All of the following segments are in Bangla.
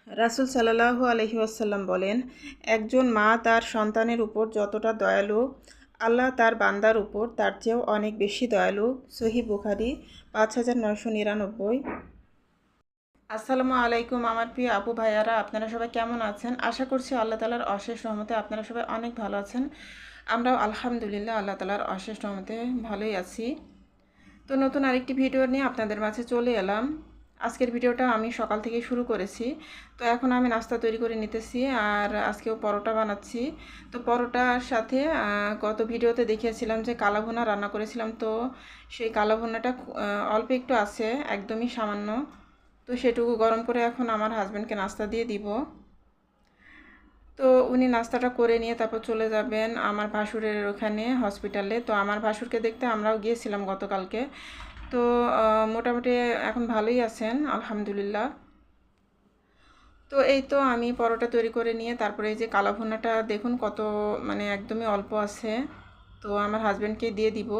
রাসূল সাল্লাল্লাহু আলাইহি ওয়াসাল্লাম বলেন, একজন মা তার সন্তানের উপর যতটা দয়ালু, আল্লাহ তার বান্দার উপর তার চেয়েও অনেক বেশি দয়ালু। সহিহ বুখারী 5999। আসসালামু আলাইকুম আমার প্রিয় আপু ভাইয়ারা, আপনারা সবাই কেমন আছেন? আশা করছি আল্লাহ তাআলার অশেষ রহমতে আপনারা সবাই অনেক ভালো আছেন। আমরাও আলহামদুলিল্লাহ আল্লাহ তাআলার অশেষ রহমতে ভালোই আছি। তো নতুন আরেকটি ভিডিও নিয়ে আপনাদের মাঝে চলে এলাম। আজকের ভিডিওটা আমি সকাল থেকে শুরু করেছি। তো এখন আমি নাস্তা তৈরি করে নিতেছি, আর আজকেও পরোটা বানাচ্ছি। তো পরোটার সাথে গত ভিডিওতে দেখিয়েছিলাম যে কালাভুনা রান্না করেছিলাম। তো সেই কালাভুনাটা অল্প একটু আছে, একদমই সামান্য। তো সেটুকু গরম করে এখন আমার হাজব্যান্ডকে নাস্তা দিয়ে দিব। তো উনি নাস্তাটা করে নিয়ে তারপর চলে যাবেন আমার ভাসুরের ওখানে হসপিটালে। তো আমার ভাসুরকে দেখতে আমরাও গিয়েছিলাম গতকালকে। তো মোটামুটি এখন ভালোই আছেন আলহামদুলিল্লাহ। তো এই তো আমি পরোটা তৈরি করে নিয়ে তারপরে এই যে কালাভুনাটা দেখুন কত, মানে একদমই অল্প আছে। তো আমার হাজব্যান্ডকে দিয়ে দিব।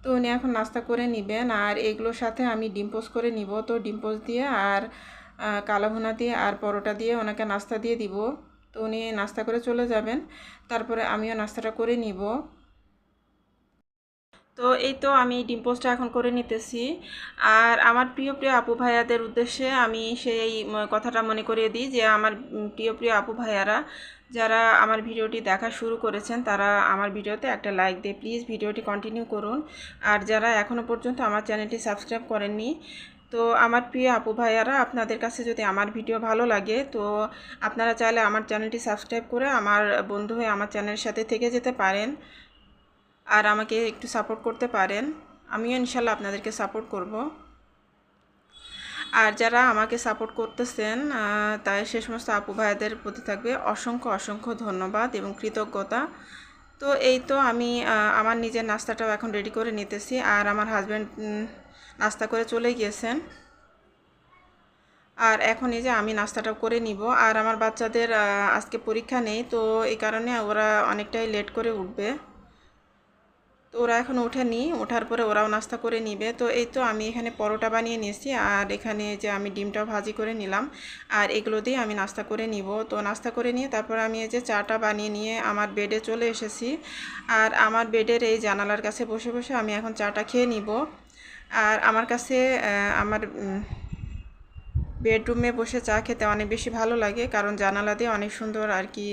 তো উনি এখন নাস্তা করে নেবেন, আর এগুলোর সাথে আমি ডিম পোস্ট করে নিব। তো ডিম পোস্ট দিয়ে আর কালাভুনা দিয়ে আর পরোটা দিয়ে ওনাকে নাস্তা দিয়ে দিব। তো উনি নাস্তা করে চলে যাবেন, তারপরে আমিও নাস্তাটা করে নিব। তো এই তো আমি ডিম পোস্টটা এখন করে নিতেছি। আর আমার প্রিয় প্রিয় আপু ভাইয়াদের উদ্দেশ্যে আমি সেই কথাটা মনে করিয়ে দিই যে আমার প্রিয় প্রিয় আপু ভাইয়ারা যারা আমার ভিডিওটি দেখা শুরু করেছেন তারা আমার ভিডিওতে একটা লাইক দিয়ে প্লিজ ভিডিওটি কন্টিনিউ করুন। আর যারা এখনও পর্যন্ত আমার চ্যানেলটি সাবস্ক্রাইব করেননি, তো আমার প্রিয় আপু ভাইয়ারা, আপনাদের কাছে যদি আমার ভিডিও ভালো লাগে তো আপনারা চাইলে আমার চ্যানেলটি সাবস্ক্রাইব করে আমার বন্ধু হয়ে আমার চ্যানেলের সাথে থেকে যেতে পারেন, আর আমাকে একটু সাপোর্ট করতে পারেন। আমিও ইনশাল্লাহ আপনাদেরকে সাপোর্ট করব। আর যারা আমাকে সাপোর্ট করতেছেন তাই সে সমস্ত আপু ভাইদের প্রতি থাকবে অসংখ্য অসংখ্য ধন্যবাদ এবং কৃতজ্ঞতা। তো এই তো আমি আমার নিজের নাস্তাটাও এখন রেডি করে নিতেছি, আর আমার হাজব্যান্ড নাস্তা করে চলে গিয়েছেন। আর এখন এই যে আমি নাস্তাটাও করে নিব। আর আমার বাচ্চাদের আজকে পরীক্ষা নেই, তো এই কারণে ওরা অনেকটাই লেট করে উঠবে। তো ওরা এখন ওঠেনি, ওঠার পরে ওরাও নাস্তা করে নিবে। তো এই তো আমি এখানে পরোটা বানিয়ে নিয়েছি, আর এখানে যে আমি ডিমটাও ভাজি করে নিলাম, আর এগুলো দিয়ে আমি নাস্তা করে নিব। তো নাস্তা করে নিয়ে তারপর আমি এই যে চাটা বানিয়ে নিয়ে আমার বেডে চলে এসেছি। আর আমার বেডের এই জানালার কাছে বসে বসে আমি এখন চাটা খেয়ে নিব। আর আমার কাছে আমার বেডরুমে বসে চা খেতে অনেক বেশি ভালো লাগে, কারণ জানালা দিয়ে অনেক সুন্দর আর কি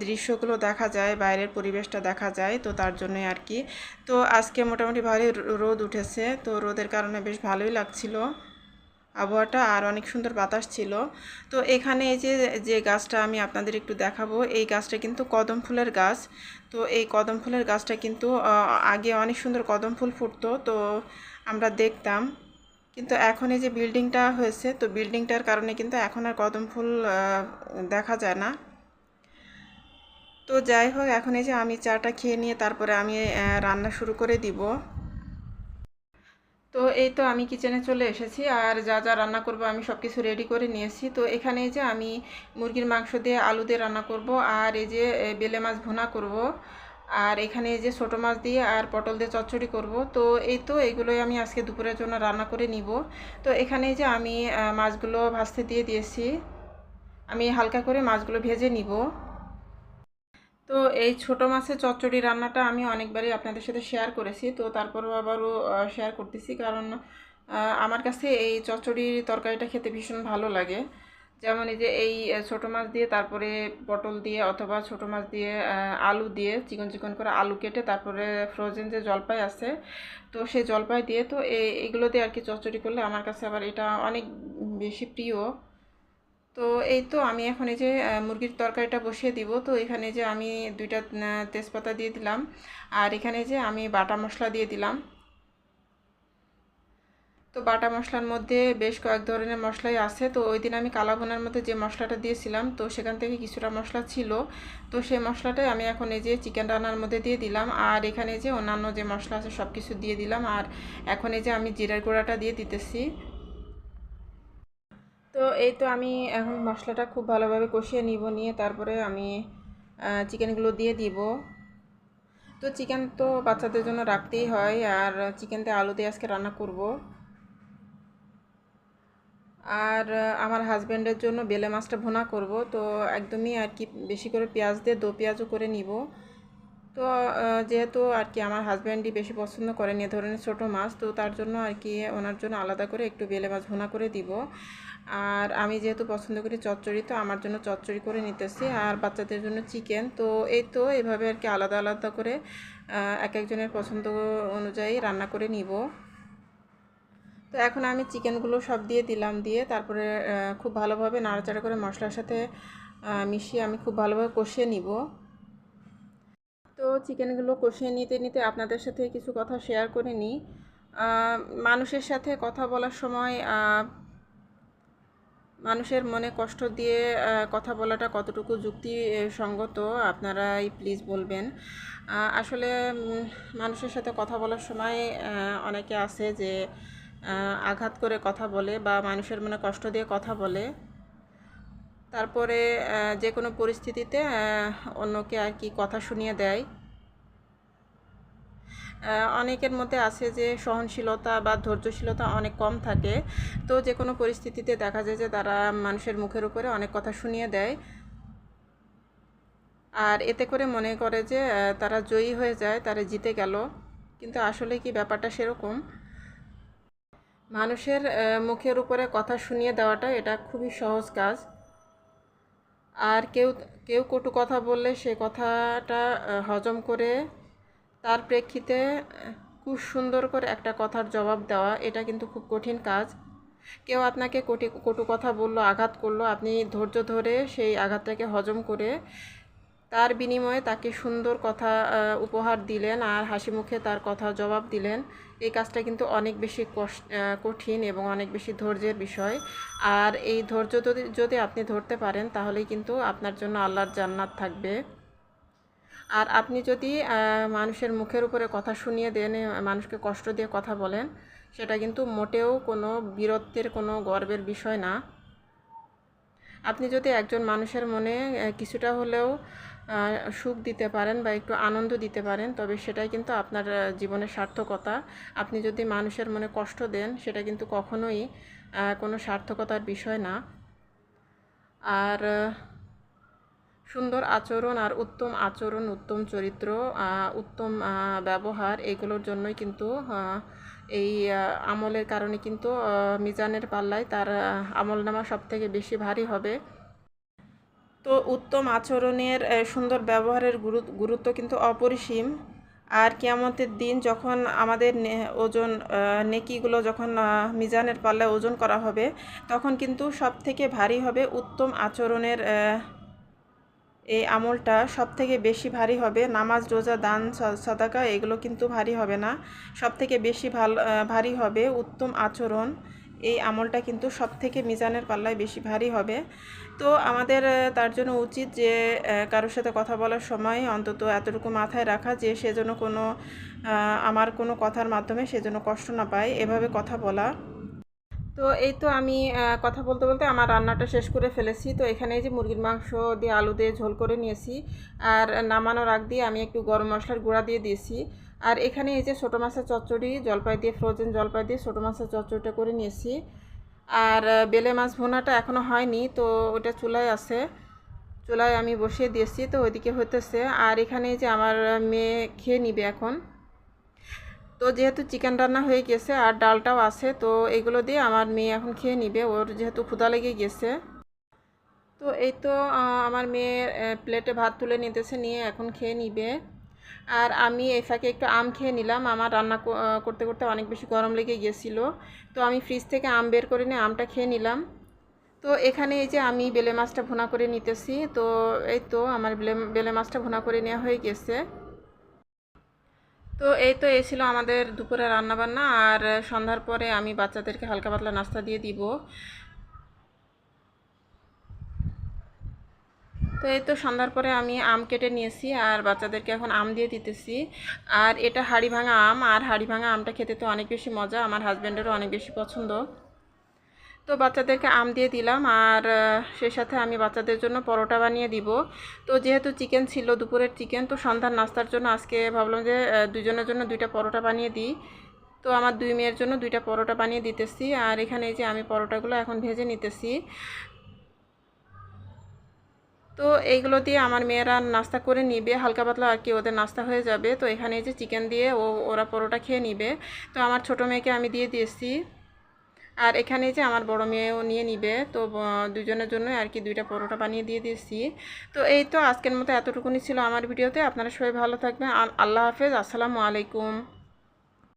দৃশ্যগুলো দেখা যায়, বাইরের পরিবেশটা দেখা যায়। তো তার জন্যই আর কি। তো আজকে মোটামুটি ভালোই রোদ উঠেছে, তো রোদের কারণে বেশ ভালোই লাগছিল আবহাওয়াটা, আর অনেক সুন্দর বাতাস ছিল। তো এখানে এই যে যে গাছটা আমি আপনাদের একটু দেখাবো, এই গাছটা কিন্তু কদম ফুলের গাছ। তো এই কদম ফুলের গাছটা কিন্তু আগে অনেক সুন্দর কদম ফুল ফুটতো, তো আমরা দেখতাম। কিন্তু এখন এই যে বিল্ডিংটা হয়েছে, তো বিল্ডিংটার কারণে কিন্তু এখন আর কদম ফুল দেখা যায় না। তো যাই হোক, এখন এই যে আমি চাটা খেয়ে নিয়ে তারপরে আমি রান্না শুরু করে দিব। তো এই তো আমি কিচেনে চলে এসেছি, আর যা যা রান্না করব আমি সব কিছু রেডি করে নিয়েছি। তো এখানে এই যে আমি মুরগির মাংস দিয়ে আলু দিয়ে রান্না করব, আর এই যে বেলে মাছ ভুনা করব, আর এখানে এই যে ছোটো মাছ দিয়ে আর পটল দিয়ে চচ্চড়ি করব। তো এই তো এইগুলোই আমি আজকে দুপুরের জন্য রান্না করে নিব। তো এখানে এই যে আমি মাছগুলো ভাজতে দিয়ে দিয়েছি, আমি হালকা করে মাছগুলো ভেজে নিব। তো এই ছোটো মাছের চচ্চড়ি রান্নাটা আমি অনেকবারই আপনাদের সাথে শেয়ার করেছি, তো তারপরেও আবারও শেয়ার করতেছি, কারণ আমার কাছে এই চচ্চড়ির তরকারিটা খেতে ভীষণ ভালো লাগে। যেমন এই যে এই ছোটো মাছ দিয়ে, তারপরে পটল দিয়ে, অথবা ছোটো মাছ দিয়ে আলু দিয়ে চিকন চিকন করে আলু কেটে, তারপরে ফ্রোজেন যে জলপাই আছে, তো সেই জলপাই দিয়ে, তো এইগুলো দিয়ে আর কি চচ্চড়ি করলে আমার কাছে আবার এটা অনেক বেশি প্রিয়। তো এই তো আমি এখন এই যে মুরগির তরকারিটা বসিয়ে দিব। তো এখানে যে আমি দুইটা তেজপাতা দিয়ে দিলাম, আর এখানে যে আমি বাটা মশলা দিয়ে দিলাম। তো বাটা মশলার মধ্যে বেশ কয়েক ধরনের মশলাই আছে। তো ওই দিন আমি কালাভুনার মধ্যে যে মশলাটা দিয়েছিলাম, তো সেখান থেকে কিছুটা মশলা ছিল। তো সেই মশলাটাই আমি এখন এই যে চিকেন রান্নার মধ্যে দিয়ে দিলাম, আর এখানে যে অন্যান্য যে মশলা আছে সব কিছু দিয়ে দিলাম। আর এখন এই যে আমি জিরার গুঁড়াটা দিয়ে দিতেছি। তো এই তো আমি এখন মশলাটা খুব ভালোভাবে কষিয়ে নিব, নিয়ে তারপরে আমি চিকেনগুলো দিয়ে দিব। তো চিকেন তো বাচ্চাদের জন্য রাখতেই হয়, আর চিকেন দিয়ে আলু দিয়ে আজকে রান্না করব। আর আমার হাজব্যান্ডের জন্য বেলে মাছটা ভুনা করব। তো একদমই আর কি বেশি করে পেঁয়াজ দিয়ে দো পেঁয়াজও করে নিব। তো যেহেতু আর কি আমার হাজব্যান্ডই বেশি পছন্দ করেন এ ধরনের ছোটো মাছ, তো তার জন্য আর কি ওনার জন্য আলাদা করে একটু বেলে মাছ ভুনা করে দিব। আর আমি যেহেতু পছন্দ করি চচ্চড়ি, তো আমার জন্য চচ্চড়ি করে নিতেছি, আর বাচ্চাদের জন্য চিকেন। তো এই তো এভাবে আর কি আলাদা আলাদা করে এক একজনের পছন্দ অনুযায়ী রান্না করে নিব। তো এখন আমি চিকেনগুলো সব দিয়ে দিলাম, দিয়ে তারপরে খুব ভালোভাবে নাড়াচাড়া করে মশলার সাথে মিশিয়ে আমি খুব ভালোভাবে কষিয়ে নিব। তো চিকেনগুলো কষিয়ে নিতে নিতে আপনাদের সাথে কিছু কথা শেয়ার করে নিই। মানুষের সাথে কথা বলার সময় মানুষের মনে কষ্ট দিয়ে কথা বলাটা কতটুকু যুক্তিসঙ্গত আপনারাই প্লিজ বলবেন। আসলে মানুষের সাথে কথা বলার সময় অনেকে আছে যে আঘাত করে কথা বলে বা মানুষের মনে কষ্ট দিয়ে কথা বলে, তারপরে যে কোনো পরিস্থিতিতে অন্যকে আর কি কথা শুনিয়ে দেয়। অনেকের মধ্যে আছে যে সহনশীলতা বা ধৈর্যশীলতা অনেক কম থাকে, তো যে কোনো পরিস্থিতিতে দেখা যায় যে তারা মানুষের মুখের উপরে অনেক কথা শুনিয়ে দেয়, আর এতে করে মনে করে যে তারা জয়ী হয়ে যায়, তারা জিতে গেল। কিন্তু আসলে কি ব্যাপারটা সেরকম? মানুষের মুখের উপরে কথা শুনিয়ে দেওয়াটা এটা খুবই সহজ কাজ। আর কেউ কেউ কটু কথা বললে সে কথাটা হজম করে তার প্রেক্ষিতে খুব সুন্দর করে একটা কথার জবাব দেওয়া, এটা কিন্তু খুব কঠিন কাজ। কেউ আপনাকে কটু কথা বললো, আঘাত করলো, আপনি ধৈর্য ধরে সেই আঘাতটাকে হজম করে তার বিনিময়ে তাকে সুন্দর কথা উপহার দিলেন আর হাসি মুখে তার কথা জবাব দিলেন। এই কাজটা কিন্তু অনেক বেশি কঠিন এবং অনেক বেশি ধৈর্যের বিষয়। আর এই ধৈর্য যদি আপনি ধরতে পারেন তাহলেই কিন্তু আপনার জন্য আল্লাহর জান্নাত থাকবে। আর আপনি যদি মানুষের মুখের উপরে কথা শুনিয়ে দেন, মানুষকে কষ্ট দিয়ে কথা বলেন, সেটা কিন্তু মোটেও কোনো বীরত্বের কোনো গর্বের বিষয় না। আপনি যদি একজন মানুষের মনে কিছুটা হলেও সুখ দিতে পারেন বা একটু আনন্দ দিতে পারেন, তবে সেটাই কিন্তু আপনার জীবনের সার্থকতা। আপনি যদি মানুষের মনে কষ্ট দেন, সেটা কিন্তু কখনোই কোনো সার্থকতার বিষয় না। আর সুন্দর আচরণ আর উত্তম আচরণ, উত্তম চরিত্র, উত্তম ব্যবহার, এগুলোর জন্যই কিন্তু এই আমলের কারণে কিন্তু মিজানের পাল্লায় তার আমলনামা সবথেকে বেশি ভারী হবে। তো উত্তম আচরণের সুন্দর ব্যবহারের গুরুত্ব কিন্তু অপরিসীম। আর কিয়ামতের দিন যখন আমাদের ওজন নেকিগুলো যখন মিজানের পাল্লায় ওজন করা হবে, তখন কিন্তু সবথেকে ভারী হবে উত্তম আচরণের এই আমলটা, সবথেকে বেশি ভারী হবে। নামাজ, রোজা, দান, সাদাকা এগুলো কিন্তু ভারী হবে না। সবথেকে বেশি ভারী হবে উত্তম আচরণ। এই আমলটা কিন্তু সবথেকে মিজানের পাল্লায় বেশি ভারী হবে। তো আমাদের তার জন্য উচিত যে কারোর সাথে কথা বলার সময় অন্তত এতটুকু মাথায় রাখা যে সেজন্য কোনো আমার কোনো কথার মাধ্যমে সেজন্য কষ্ট না পায়, এভাবে কথা বলা। তো এই তো আমি কথা বলতে বলতে আমার রান্নাটা শেষ করে ফেলেছি। তো এখানে যে মুরগির মাংস দিয়ে আলু দিয়ে ঝোল করে নিয়েছি, আর নামানোর আগ দিয়ে আমি একটু গরম মশলার গুঁড়া দিয়ে দিয়েছি। আর এখানে এই যে ছোটো মাছের চচ্চড়ি, জলপাই দিয়ে, ফ্রোজেন জলপাই দিয়ে ছোটো মাছের চচ্চড়িটা করে নিয়েছি। আর বেলে মাছ ভুনাটা এখনও হয়নি, তো ওটা চুলায় আছে, চুলায় আমি বসিয়ে দিয়েছি, তো ওইদিকে হতেছে। আর এখানে যে আমার মেয়ে খেয়ে নিবে এখন। তো যেহেতু চিকেন রান্না হয়ে গেছে আর ডালটাও আছে, তো এগুলো দিয়ে আমার মেয়ে এখন খেয়ে নিবে, ওর যেহেতু ক্ষুধা লেগে গেছে। তো এই তো আমার মেয়ে প্লেটে ভাত তুলে নিতেছে, নিয়ে এখন খেয়ে নিবে। আর আমি এই ফাঁকে একটু আম খেয়ে নিলাম। আমার রান্না করতে করতে অনেক বেশি গরম লেগে গেছিলো, তো আমি ফ্রিজ থেকে আম বের করে নিয়ে আমটা খেয়ে নিলাম। তো এখানে এই যে আমি বেলে মাছটা ভুনা করে নিতেছি। তো এই তো আমার বেলে মাছটা ভুনা করে নেওয়া হয়ে গেছে। তো এই তো এই ছিল আমাদের দুপুরে রান্নাবান্না। আর সন্ধ্যার পরে আমি বাচ্চাদেরকে হালকা পাতলা নাস্তা দিয়ে দিব। তো এই তো সন্ধ্যার পরে আমি আম কেটে নিয়েছি আর বাচ্চাদেরকে এখন আম দিয়ে দিতেছি। আর এটা হাড়ি ভাঙা আম, আর হাড়ি ভাঙা আমটা খেতে তো অনেক বেশি মজা, আমার হাজব্যান্ডেরও অনেক বেশি পছন্দ। তো বাচ্চাদেরকে আম দিয়ে দিলাম, আর সেই সাথে আমি বাচ্চাদের জন্য পরোটা বানিয়ে দিব। তো যেহেতু চিকেন ছিল, দুপুরের চিকেন, তো সন্ধ্যার নাস্তার জন্য আজকে ভাবলাম যে দুজনের জন্য দুইটা পরোটা বানিয়ে দিই। তো আমার 2 মেয়ের জন্য 2টা পরোটা বানিয়ে দিতেছি। আর এখানে এই যে আমি পরোটাগুলো এখন ভেজে নিতেছি। তো এইগুলো দিয়ে আমার মেয়েরা নাস্তা করে নিবে, হালকা পাতলা আর কি ওদের নাস্তা হয়ে যাবে। তো এখানে এই যে চিকেন দিয়ে ওরা পরোটা খেয়ে নিবে। তো আমার ছোটো মেয়েকে আমি দিয়ে দিয়েছি, আর এখানে যে আমার বড় মেয়েও নিয়ে নিবে। তো দুজনের জন্য আর কি 2টা পরোটা বানিয়ে দিয়ে দিয়েছি। তো এই তো আজকের মতো এতটুকুনি ছিল আমার ভিডিওতে। আপনারা সবাই ভালো থাকবেন। আল্লাহ হাফেজ, আসসালামু আলাইকুম।